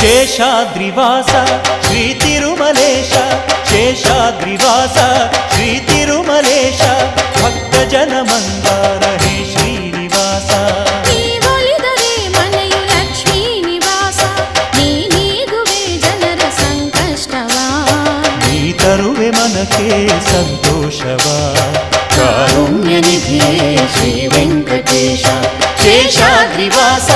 శేషాద్రివాస శ్రీ తిరుమలేశ శేషాద్రివాస శ్రీ తిరుమలేశ భక్తజన మందార హే శ్రీనివాಸ ನೀವೊಲಿದರೆ ಮನೆಯು ಲಕ್ಷ್ಮೀ ನಿವಾಸ ನೀಗುವೆ ಜನರ ಸಂಕಷ್ಟವಾ ನೀ ತರುವೆ ಮನಕ್ಕೆ ಸಂತೋಷವಾ ಕಾರುಣ್ಯ ನಿಧಿಯೇ ಶ್ರೀ ವೆಂಕಟೇಶ ಶೇಷಾದ್ರಿವಾಸ